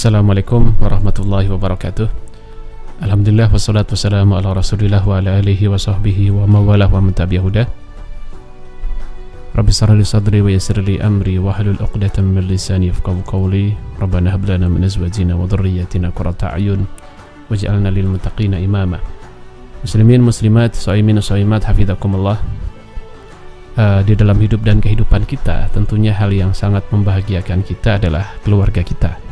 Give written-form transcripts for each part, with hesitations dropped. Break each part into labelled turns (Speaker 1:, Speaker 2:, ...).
Speaker 1: Assalamualaikum warahmatullahi wabarakatuh. Alhamdulillah wassalatu wassalamu ala rasulillah wa ala alihi wa sahbihi wa mawalah wa man tabi'ahu hudah. Rabbi shrah li sadri wa yassir li amri wa hlul 'uqdatam min lisani yafqahu qawli. Rabbana hab lana min azwajina wa dhurriyyatina qurrata a'yun waj'alna lil muttaqina imama. Muslimin muslimat, shaimin shaimat, hafizakumullah. Di dalam hidup dan kehidupan kita, tentunya hal yang sangat membahagiakan kita adalah keluarga kita.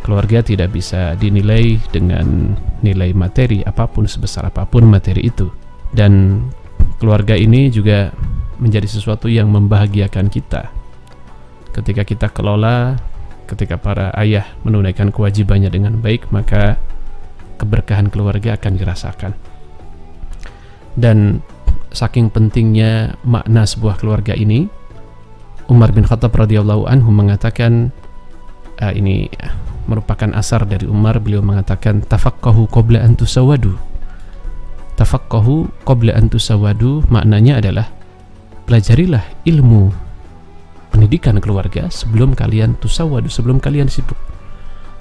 Speaker 1: Keluarga tidak bisa dinilai dengan nilai materi apapun, sebesar apapun materi itu. Dan keluarga ini juga menjadi sesuatu yang membahagiakan kita. Ketika kita kelola, ketika para ayah menunaikan kewajibannya dengan baik, maka keberkahan keluarga akan dirasakan. Dan saking pentingnya makna sebuah keluarga ini, Umar bin Khattab radhiyallahu anhu mengatakan, ini merupakan asar dari Umar, beliau mengatakan, tafaqahu qabla an tusawwadu. Tafaqahu qabla an tusawwadu maknanya adalah pelajarilah ilmu pendidikan keluarga sebelum kalian tusawwadu, sebelum kalian sibuk.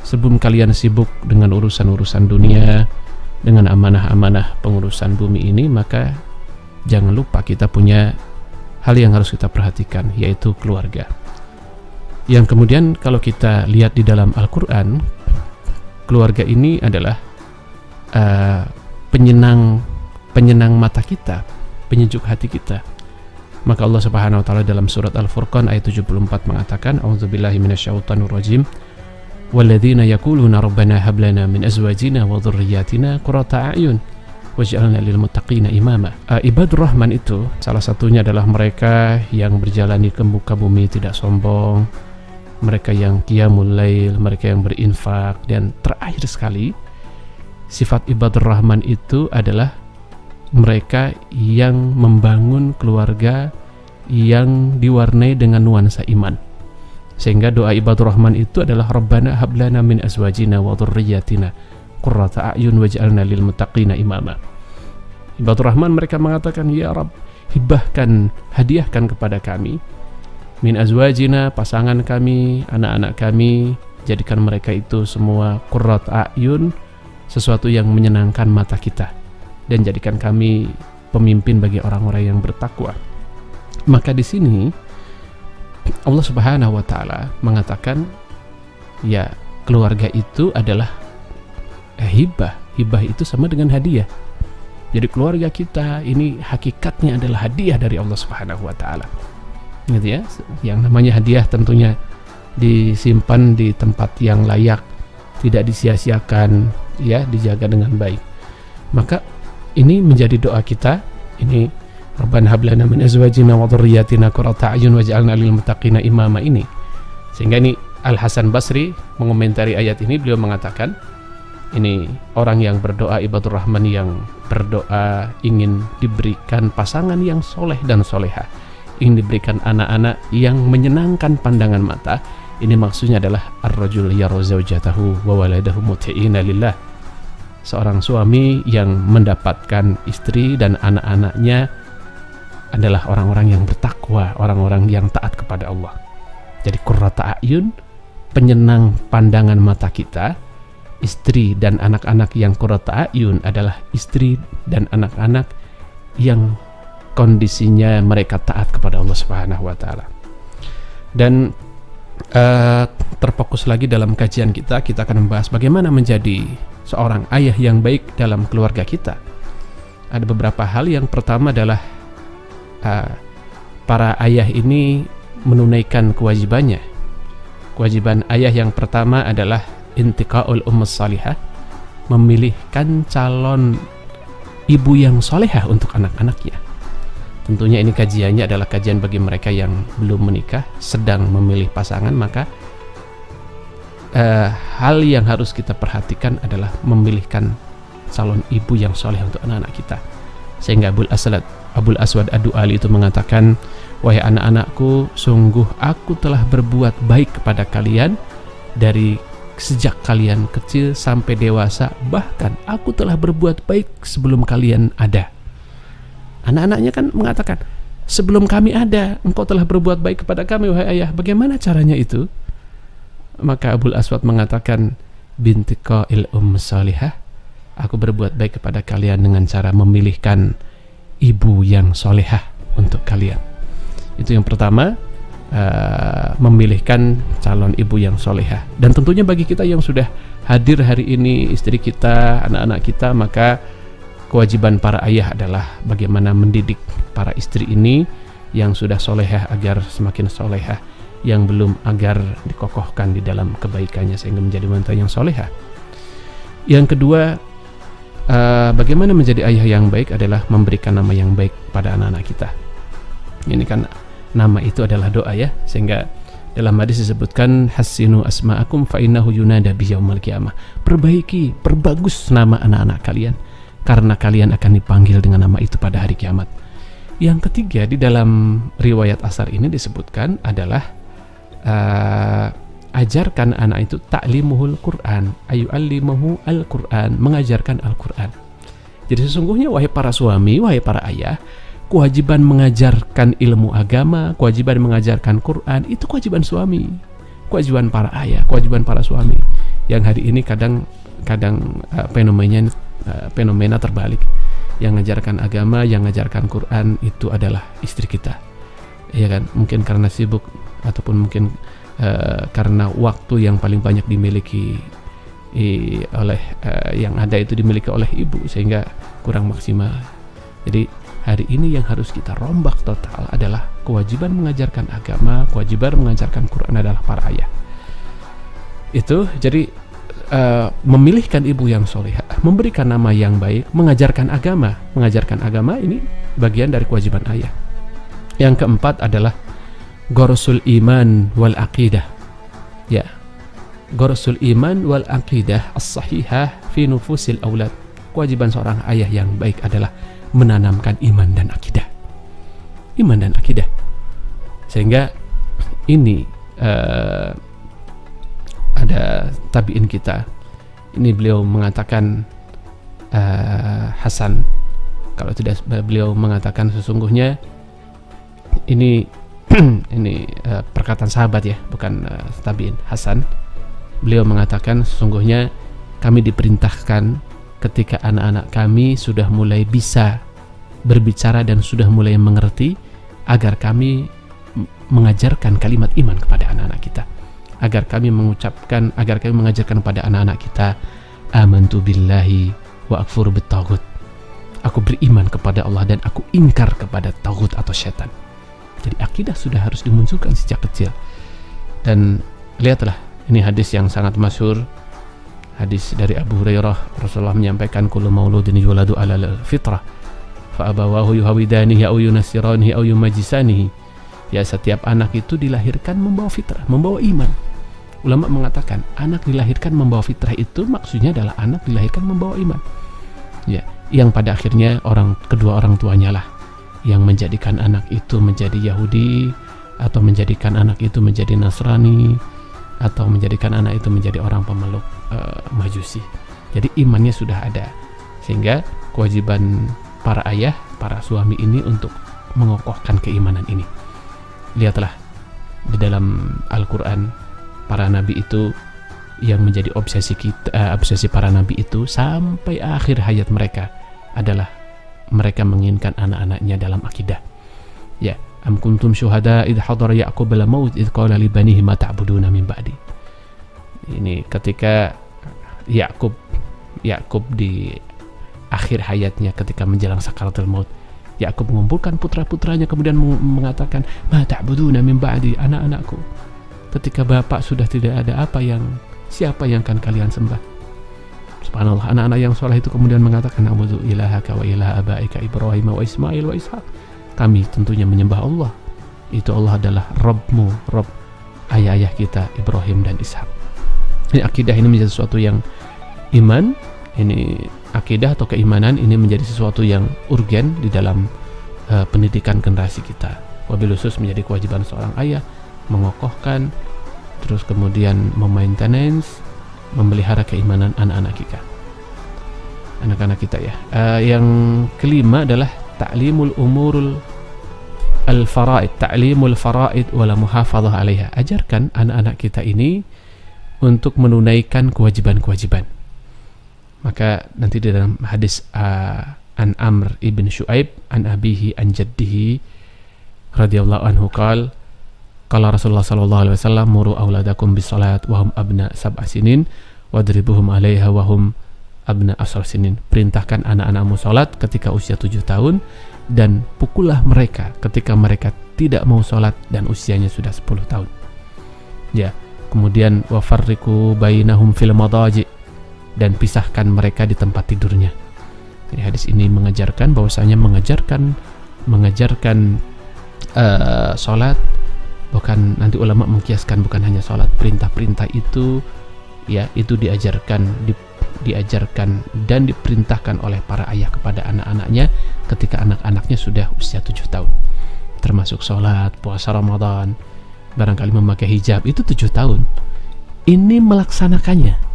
Speaker 1: Sebelum kalian sibuk dengan urusan-urusan dunia, dengan amanah-amanah pengurusan bumi ini, maka jangan lupa kita punya hal yang harus kita perhatikan, yaitu keluarga. Yang kemudian kalau kita lihat di dalam Al-Quran, keluarga ini adalah penyenang mata kita, penyejuk hati kita. Maka Allah Subhanahu wa taala dalam surat Al-Furqan ayat 74 mengatakan, a'udzubillahi minasyaitonir rajim, walladzina yaquluna rabbana hab lana min azwajina wa dhurriyyatina qurrata a'yun waj'alna lil muttaqina imama. Ibadur Rahman itu salah satunya adalah mereka yang berjalan di muka bumi tidak sombong, mereka yang qiyamul lail, mereka yang berinfak. Dan terakhir sekali, sifat ibadur Rahman itu adalah mereka yang membangun keluarga yang diwarnai dengan nuansa iman. Sehingga doa ibadur Rahman itu adalah Rabbana hab lana min azwajina wa dhurriyyatina qurrata a'yun waj'alna lil muttaqina imama. Ibadur Rahman mereka mengatakan, ya Rabb, hibahkan, hadiahkan kepada kami min azwajina, pasangan kami, anak-anak kami, jadikan mereka itu semua qurrat a'yun, sesuatu yang menyenangkan mata kita, dan jadikan kami pemimpin bagi orang-orang yang bertakwa. Maka di sini Allah Subhanahu wa taala mengatakan, ya, keluarga itu adalah hibah. Hibah itu sama dengan hadiah. Jadi keluarga kita ini hakikatnya adalah hadiah dari Allah Subhanahu wa taala. Gitu ya. Yang namanya hadiah tentunya disimpan di tempat yang layak, tidak disia-siakan, ya, dijaga dengan baik. Maka ini menjadi doa kita. Ini Rabbana hab lana min azwajina wa dhurriyyatina qurrata a'yun waj'alna lil muttaqina imama ini. Sehingga ini Al-Hasan Basri mengomentari ayat ini, beliau mengatakan, ini orang yang berdoa ibadur Rahman yang berdoa ingin diberikan pasangan yang soleh dan soleha, ingin diberikan anak-anak yang menyenangkan pandangan mata. Ini maksudnya adalah ar-rajul yara zawjatahu wa waladahu muti'ina lillah. Seorang suami yang mendapatkan istri dan anak-anaknya adalah orang-orang yang bertakwa, orang-orang yang taat kepada Allah. Jadi qurrata a'yun, penyenang pandangan mata kita. Istri dan anak-anak yang qurrata a'yun adalah istri dan anak-anak yang kondisinya mereka taat kepada Allah Subhanahu wa taala. Dan terfokus lagi dalam kajian kita akan membahas bagaimana menjadi seorang ayah yang baik dalam keluarga kita. Ada beberapa hal. Yang pertama adalah para ayah ini menunaikan kewajibannya. Kewajiban ayah yang pertama adalah intiqaul ummus salihah, memilihkan calon ibu yang solehah untuk anak-anaknya. Tentunya ini kajiannya adalah kajian bagi mereka yang belum menikah, sedang memilih pasangan. Maka hal yang harus kita perhatikan adalah memilihkan calon ibu yang soleh untuk anak-anak kita. Sehingga Abul Aswad Ad-Du'ali itu mengatakan, wahai anak-anakku, sungguh aku telah berbuat baik kepada kalian dari sejak kalian kecil sampai dewasa, bahkan aku telah berbuat baik sebelum kalian ada. Anak-anaknya kan mengatakan, sebelum kami ada, engkau telah berbuat baik kepada kami, wahai ayah. Bagaimana caranya itu? maka Abul Aswad mengatakan, binti qail salihah, aku berbuat baik kepada kalian dengan cara memilihkan ibu yang solehah untuk kalian. Itu yang pertama, memilihkan calon ibu yang solehah. Dan tentunya bagi kita yang sudah hadir hari ini, istri kita, anak-anak kita, maka kewajiban para ayah adalah bagaimana mendidik para istri ini yang sudah solehah agar semakin solehah, yang belum agar dikokohkan di dalam kebaikannya sehingga menjadi wanita yang solehah. Yang kedua, bagaimana menjadi ayah yang baik adalah memberikan nama yang baik pada anak-anak kita. Ini kan nama itu adalah doa ya, sehingga dalam hadis disebutkan hassinu asma'akum fa innahu yunada bi yaumil qiyamah. Perbaiki, perbagus nama anak-anak kalian karena kalian akan dipanggil dengan nama itu pada hari kiamat. Yang ketiga, di dalam riwayat asar ini disebutkan adalah ajarkan anak itu ta'limuhul Quran, ayu'allimuhu al-Quran, mengajarkan Al-Quran. Jadi sesungguhnya wahai para suami, wahai para ayah, kewajiban mengajarkan ilmu agama, kewajiban mengajarkan Quran, itu kewajiban suami, kewajiban para ayah, kewajiban para suami. Yang hari ini kadang fenomena terbalik. Yang mengajarkan agama, yang mengajarkan Quran itu adalah istri kita, ya kan? Mungkin karena sibuk ataupun mungkin karena waktu yang paling banyak dimiliki oleh yang ada itu dimiliki oleh ibu sehingga kurang maksimal. Jadi hari ini yang harus kita rombak total adalah kewajiban mengajarkan agama, kewajiban mengajarkan Quran adalah para ayah. Itu jadi memilihkan ibu yang solehah, memberikan nama yang baik, mengajarkan agama ini bagian dari kewajiban ayah. Yang keempat adalah ghorsul iman wal aqidah. Ya, ghorsul iman wal aqidah as-sahihah fi nufusil aulad. Kewajiban seorang ayah yang baik adalah menanamkan iman dan akidah. Sehingga ini ada tabi'in kita. Ini beliau mengatakan Hasan, kalau tidak beliau mengatakan sesungguhnya ini perkataan sahabat ya, bukan tabi'in. Hasan, beliau mengatakan sesungguhnya kami diperintahkan ketika anak-anak kami sudah mulai bisa berbicara dan sudah mulai mengerti, agar kami mengajarkan kalimat iman kepada anak-anak kita, agar kami mengajarkan pada anak-anak kita, amantu billahi wa akfur bittaghut, aku beriman kepada Allah dan aku ingkar kepada taghut atau setan. Jadi akidah sudah harus dimunculkan sejak kecil. Dan lihatlah, ini hadis yang sangat masyhur, hadis dari Abu Hurairah. Rasulullah menyampaikan, kullu mauludin yuladu alal fitrah fa abawahu yuhawidanihi au yunasiranihi au yumajisanihi. Ya, setiap anak itu dilahirkan membawa fitrah, membawa iman. Ulama mengatakan anak dilahirkan membawa fitrah itu maksudnya adalah anak dilahirkan membawa iman. Ya, yang pada akhirnya kedua orang tuanya lah yang menjadikan anak itu menjadi Yahudi, atau menjadikan anak itu menjadi Nasrani, atau menjadikan anak itu menjadi orang pemeluk Majusi. Jadi imannya sudah ada, sehingga kewajiban para ayah, para suami ini untuk mengokohkan keimanan ini. Lihatlah di dalam Al-Quran, para nabi itu yang menjadi obsesi para nabi itu sampai akhir hayat mereka adalah mereka menginginkan anak-anaknya dalam akidah. Ya, am kuntum syuhada idh hadara ya'qub al maut idh qala li banihi ma ta'buduna min ba'di. Ini ketika Yakub di akhir hayatnya, ketika menjelang sakaratul maut, Yakub mengumpulkan putra-putranya kemudian mengatakan, ma ta'buduna min ba'di, anak-anakku, ketika bapak sudah tidak ada, siapa yang akan kalian sembah? Subhanallah, anak-anak yang soleh itu kemudian mengatakan, na'budu ilahaka wa ilaha abaika Ibrahim wa Ismail wa Ishaq. Kami tentunya menyembah Allah. Itu Allah adalah Rabbmu, Rabb ayah-ayah kita Ibrahim dan Ishaq. Ini akidah ini menjadi sesuatu yang iman, ini akidah atau keimanan ini menjadi sesuatu yang urgen di dalam pendidikan generasi kita. Wabil khusus menjadi kewajiban seorang ayah mengokohkan, terus kemudian memaintenance, memelihara keimanan anak-anak kita ya. Yang kelima adalah ta'limul umurul al-faraid, ta'limul faraid wala muhafadzah 'alaiha. Ajarkan anak-anak kita ini untuk menunaikan kewajiban-kewajiban. Maka nanti di dalam hadis an Amr ibn Shu'aib an abihi an jaddihi radhiyallahu anhu qala Rasulullah sallallahu alaihi wasallam muru auladakum bis salat wa hum abna sab'a sinin wadribuhum 'alaiha wa hum abna asar sinin. Perintahkan anak-anakmu salat ketika usia 7 tahun dan pukullah mereka ketika mereka tidak mau salat dan usianya sudah 10 tahun. Ya, kemudian wa farriqu bainahum fil madaji, dan pisahkan mereka di tempat tidurnya. Jadi hadis ini mengajarkan bahwasanya mengajarkan sholat, bukan, nanti ulama mengkiaskan bukan hanya sholat, perintah-perintah itu ya itu diajarkan dan diperintahkan oleh para ayah kepada anak-anaknya ketika anak-anaknya sudah usia 7 tahun, termasuk sholat, puasa Ramadan, barangkali memakai hijab, itu 7 tahun. Ini melaksanakannya.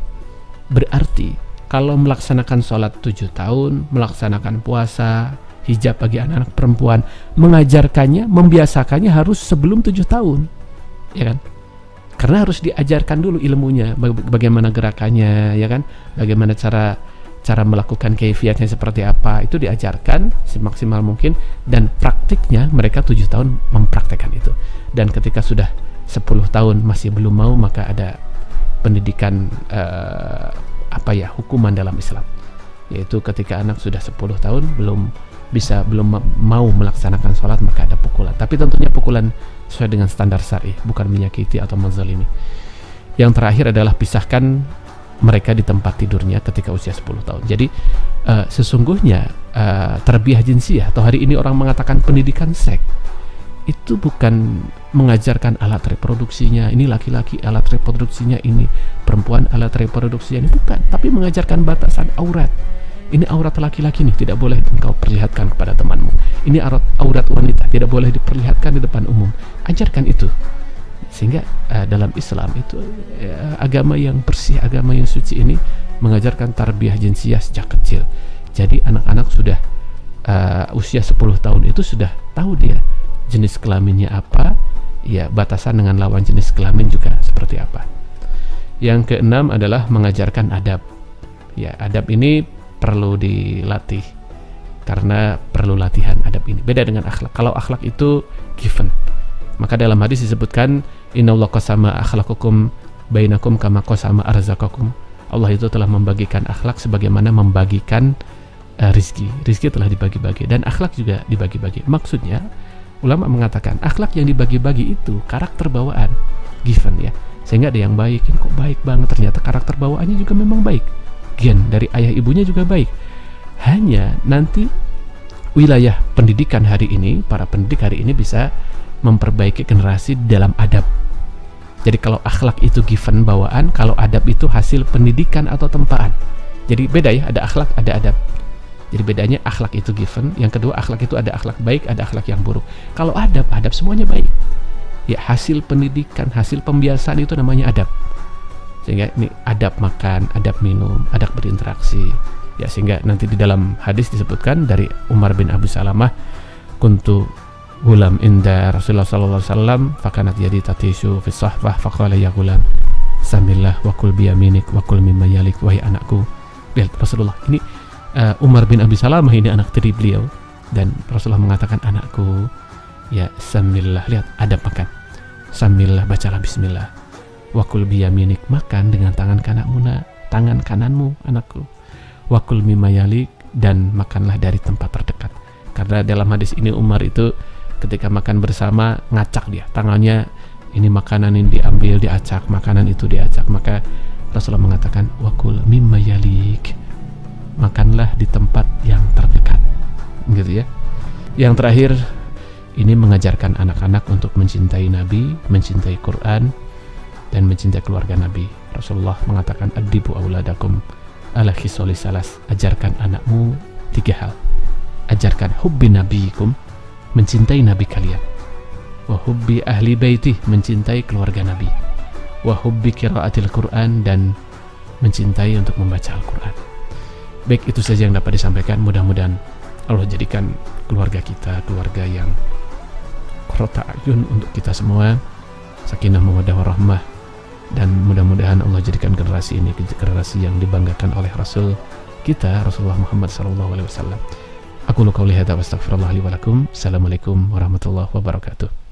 Speaker 1: Berarti kalau melaksanakan sholat 7 tahun, melaksanakan puasa, hijab bagi anak-anak perempuan, mengajarkannya, membiasakannya harus sebelum 7 tahun, ya kan? Karena harus diajarkan dulu ilmunya, bagaimana gerakannya, ya kan? Bagaimana cara melakukan kaifiatnya seperti apa, itu diajarkan semaksimal mungkin, dan praktiknya mereka 7 tahun mempraktekkan itu. Dan ketika sudah 10 tahun masih belum mau, maka ada pendidikan hukuman dalam Islam, yaitu ketika anak sudah 10 tahun belum mau melaksanakan sholat, maka ada pukulan, tapi tentunya pukulan sesuai dengan standar syar'i, bukan menyakiti atau menzalimi. Yang terakhir adalah pisahkan mereka di tempat tidurnya ketika usia 10 tahun. Jadi sesungguhnya tarbiyah jinsiyah, atau hari ini orang mengatakan pendidikan seks, itu bukan mengajarkan alat reproduksinya, ini laki-laki alat reproduksinya ini, perempuan alat reproduksinya ini, bukan, tapi mengajarkan batasan aurat. Ini aurat laki-laki nih, tidak boleh engkau perlihatkan kepada temanmu. Ini aurat wanita, tidak boleh diperlihatkan di depan umum. Ajarkan itu. Sehingga dalam Islam itu agama yang bersih, agama yang suci ini mengajarkan tarbiyah jinsiyah sejak kecil. Jadi anak-anak sudah usia 10 tahun itu sudah tahu dia jenis kelaminnya apa, ya batasan dengan lawan jenis kelamin juga seperti apa. Yang keenam adalah mengajarkan adab. Ya, adab ini perlu dilatih, karena perlu latihan adab ini. Beda dengan akhlak. Kalau akhlak itu given. Maka dalam hadis disebutkan innallaha qasama akhlaqakum bainakum kama qasama arzaqakum. Allah itu telah membagikan akhlak sebagaimana membagikan rizki. Rizki telah dibagi-bagi dan akhlak juga dibagi-bagi. Maksudnya ulama mengatakan akhlak yang dibagi-bagi itu karakter bawaan, given ya. Sehingga ada yang baik, kok baik banget, ternyata karakter bawaannya juga memang baik. Gen dari ayah ibunya juga baik. Hanya nanti wilayah pendidikan hari ini, para pendidik hari ini bisa memperbaiki generasi dalam adab. Jadi kalau akhlak itu given bawaan, kalau adab itu hasil pendidikan atau tempaan. Jadi beda ya, ada akhlak, ada adab. Jadi bedanya akhlak itu given, yang kedua akhlak itu ada akhlak baik, ada akhlak yang buruk. Kalau adab semuanya baik. Ya, hasil pendidikan, hasil pembiasaan itu namanya adab. Sehingga ini adab makan, adab minum, adab berinteraksi. Ya, sehingga nanti di dalam hadis disebutkan dari Umar bin Abu Salamah, kuntu gulam inda Rasulullah sallallahu alaihi wasallam fakanat yadi tatishu fi sahfah faqala ya gulam samillah wa kul biyaminik wa kul mimma yalik. Wahai anakku, lihat Rasulullah ini Umar bin Abi Salamah ini anak tiri beliau, dan Rasulullah mengatakan, anakku, ya samillah, lihat adab makan, samillah, bacalah bismillah, wakul biyaminik, makan dengan tangan kananmu anakku, wakul mimma yalik, dan makanlah dari tempat terdekat. Karena dalam hadis ini Umar itu ketika makan bersama ngacak dia tangannya, ini makanan ini diambil, diacak, makanan itu diacak. Maka Rasulullah mengatakan wakul mimma yalik, makanlah di tempat yang terdekat, gitu ya. Yang terakhir, ini mengajarkan anak-anak untuk mencintai Nabi, mencintai Quran, dan mencintai keluarga Nabi. Rasulullah mengatakan adibu auladakum ala khisali salas, ajarkan anakmu 3 hal. Ajarkan hubbi nabiyikum, mencintai Nabi kalian, wa hubbi ahli baiti, mencintai keluarga Nabi, wa hubbi qiraatil Quran, dan mencintai untuk membaca Al-Quran. Baik, itu saja yang dapat disampaikan. Mudah-mudahan Allah jadikan keluarga kita keluarga yang qurrata ayun untuk kita semua, sakinah mawaddah warahmah, dan mudah-mudahan Allah jadikan generasi ini generasi yang dibanggakan oleh Rasul kita, Rasulullah Muhammad SAW. Aku qauli hadza wa astaghfirullah li wa lakum. Assalamualaikum warahmatullahi wabarakatuh.